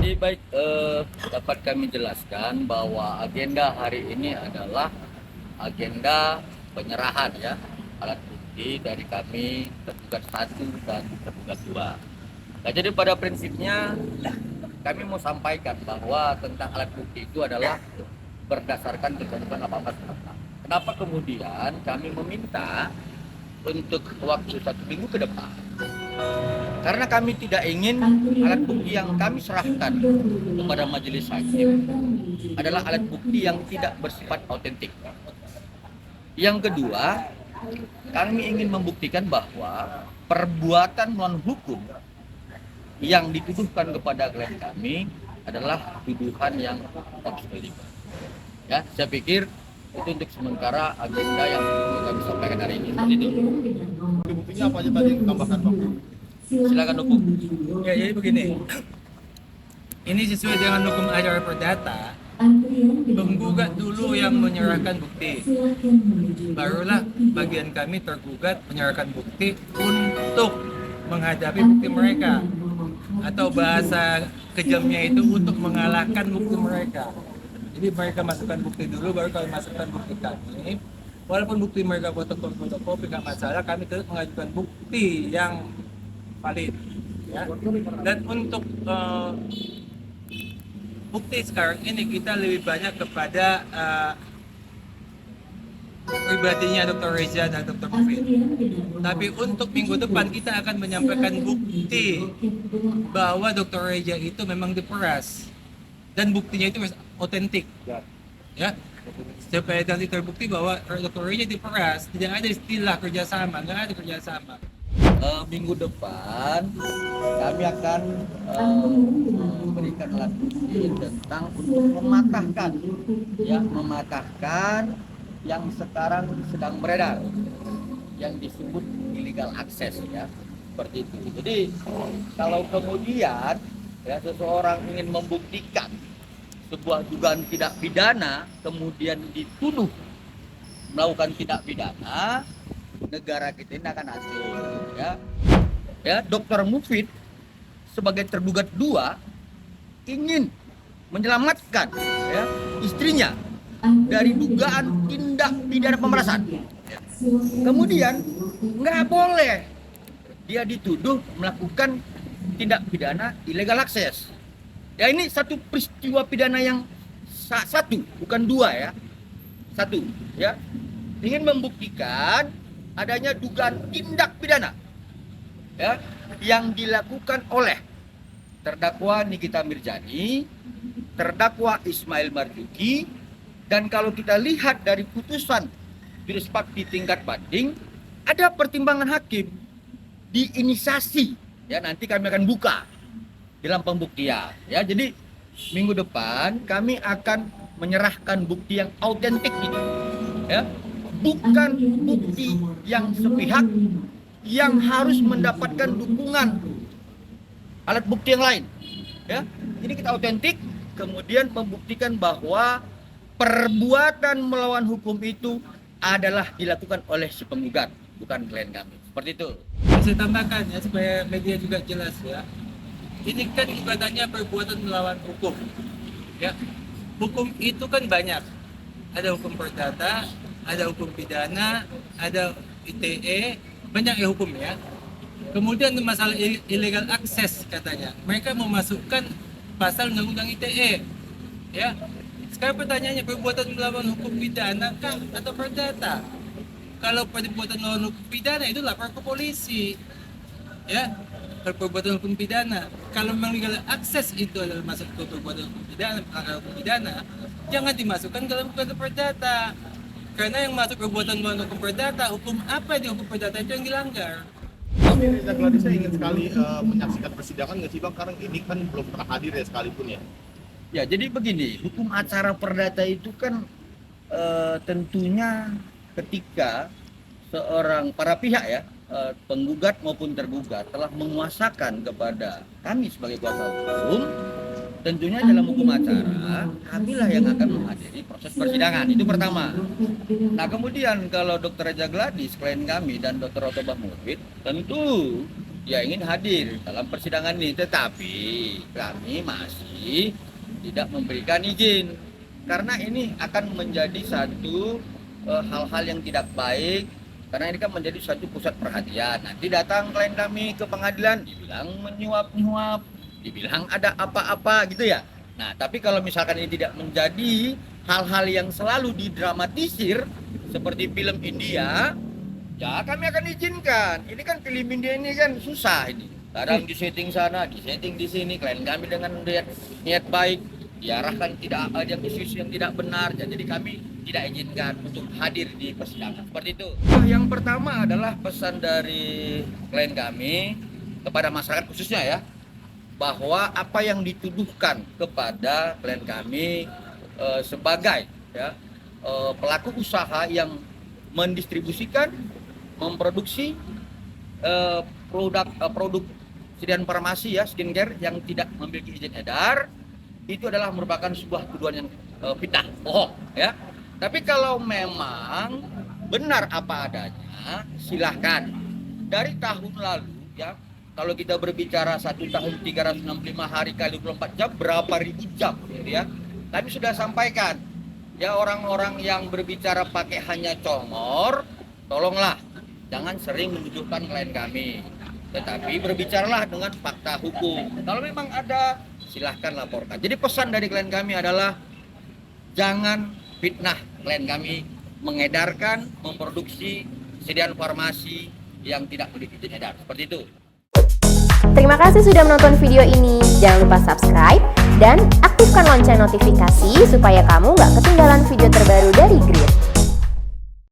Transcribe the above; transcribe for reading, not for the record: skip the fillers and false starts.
Jadi baik, dapat kami jelaskan bahwa agenda hari ini adalah agenda penyerahan ya alat bukti dari kami tergugat 1 dan tergugat 2. Nah, jadi pada prinsipnya kami mau sampaikan bahwa tentang alat bukti itu adalah berdasarkan ketentuan 18. Kenapa kemudian kami meminta untuk waktu 1 minggu ke depan? Karena kami tidak ingin alat bukti yang kami serahkan kepada majelis hakim adalah alat bukti yang tidak bersifat autentik. Yang kedua, kami ingin membuktikan bahwa perbuatan melawan hukum yang dituduhkan kepada klien kami adalah tuduhan yang obstruksi. Ya, saya pikir itu untuk sementara agenda yang kami sampaikan hari ini. Itu. Buktinya apa aja tadi tambahkan Bang? Silakan hukum. Ya, jadi begini. Ini sesuai dengan hukum acara perdata. Penggugat dulu yang menyerahkan bukti. Barulah bagian kami tergugat menyerahkan bukti untuk menghadapi bukti mereka. Atau bahasa kejamnya itu untuk mengalahkan bukti mereka. Jadi mereka masukkan bukti dulu, baru kami masukkan bukti kami. Walaupun bukti mereka fotokopi nggak masalah, kami tetap mengajukan bukti yang valid. Ya. Dan untuk bukti sekarang ini kita lebih banyak kepada pribadinya Dr. Reza dan Dr. Mufid. Tapi untuk minggu depan kita akan menyampaikan bukti bahwa Dr. Reza itu memang diperas dan buktinya itu otentik. Ya, supaya nanti terbukti bahwa Dr. Reza diperas, tidak ada istilah kerjasama, nggak ada kerjasama. Minggu depan kami akan memberikan alat bukti tentang untuk mematahkan yang sekarang sedang beredar yang disebut illegal access ya, seperti itu. Jadi kalau kemudian ya seseorang ingin membuktikan sebuah dugaan tidak pidana kemudian dituduh melakukan tidak pidana, negara kita ini akan hancur ya. Dr. Mufid sebagai tergugat 2 ingin menyelamatkan ya istrinya dari dugaan tindak pidana pemerasan. Kemudian nggak boleh dia dituduh melakukan tindak pidana illegal access. Ya, ini satu peristiwa pidana yang satu, bukan 2 ya. 1 ya. Ingin membuktikan adanya dugaan tindak pidana ya yang dilakukan oleh terdakwa Nikita Mirzani, terdakwa Ismail Marzuki, dan kalau kita lihat dari putusan jurus fakti tingkat banding ada pertimbangan hakim diinisiasi ya, nanti kami akan buka dalam pembuktian ya. Jadi minggu depan kami akan menyerahkan bukti yang autentik ini ya, bukan bukti yang sepihak yang harus mendapatkan dukungan alat bukti yang lain ya. Ini kita autentik kemudian membuktikan bahwa perbuatan melawan hukum itu adalah dilakukan oleh si penggugat, bukan klien kami. Seperti itu. Saya tambahkan ya supaya media juga jelas ya. Ini kan ibaratnya perbuatan melawan hukum. Ya. Hukum itu kan banyak. Ada hukum perdata, ada hukum pidana, ada ITE, banyak ya hukum ya. Kemudian masalah illegal access katanya. Mereka mau masukkan pasal undang-undang ITE. Ya. Sekarang pertanyaannya, perbuatan melawan hukum pidana kah atau perdata? Kalau perbuatan melawan hukum pidana itu lapor ke polisi. Ya. Kalau perbuatan hukum pidana, kalau memang legal access itu adalah masuk ke perbuatan hukum pidana, hukum pidana, jangan dimasukkan dalam hukum perdata. Karena yang masuk perbuatan melawan hukum perdata, hukum apa di hukum perdata itu yang dilanggar. Reza Gladys, saya ingin sekali menyaksikan persidangan nggak sih Bang? Karena ini kan belum pernah hadir ya sekalipun ya. Ya, jadi begini, hukum acara perdata itu kan tentunya ketika para pihak ya, penggugat maupun tergugat telah menguasakan kepada kami sebagai kuasa hukum, tentunya dalam hukum acara kamilah yang akan menghadiri proses persidangan. Itu pertama. Nah, kemudian kalau Dr. Reza Gladys klien kami dan Dr. Otobah Mufid tentu ya ingin hadir dalam persidangan ini, tetapi kami masih tidak memberikan izin karena ini akan menjadi satu hal-hal yang tidak baik, karena ini kan menjadi satu pusat perhatian. Nanti datang klien kami ke pengadilan dibilang menyuap-nyuap, dibilang ada apa-apa gitu ya. Nah, tapi kalau misalkan ini tidak menjadi hal-hal yang selalu didramatisir seperti film India, ya kami akan izinkan. Ini kan film India ini kan susah ini. Kadang disetting sana, disetting di sini. Klien kami dengan niat baik diarahkan tidak ada isu yang tidak benar. Jadi kami tidak izinkan untuk hadir di persidangan seperti itu. Yang pertama adalah pesan dari klien kami kepada masyarakat khususnya ya, bahwa apa yang dituduhkan kepada klien kami sebagai ya, pelaku usaha yang mendistribusikan, memproduksi produk sediaan farmasi ya, skincare yang tidak memiliki izin edar, itu adalah merupakan sebuah tuduhan yang fitnah, bohong ya. Tapi kalau memang benar apa adanya, silahkan. Dari tahun lalu ya, kalau kita berbicara 1 tahun 365 hari kali 24 jam, berapa ribu jam gitu ya. Kami sudah sampaikan ya, orang-orang yang berbicara pakai hanya congor, tolonglah jangan sering menuduhkan klien kami, tetapi berbicaralah dengan fakta hukum. Kalau memang ada, silahkan laporkan. Jadi pesan dari klien kami adalah jangan fitnah klien kami mengedarkan, memproduksi sediaan farmasi yang tidak memiliki izin edar. Seperti itu. Terima kasih sudah menonton video ini. Jangan lupa subscribe dan aktifkan lonceng notifikasi supaya kamu nggak ketinggalan video terbaru dari Grid.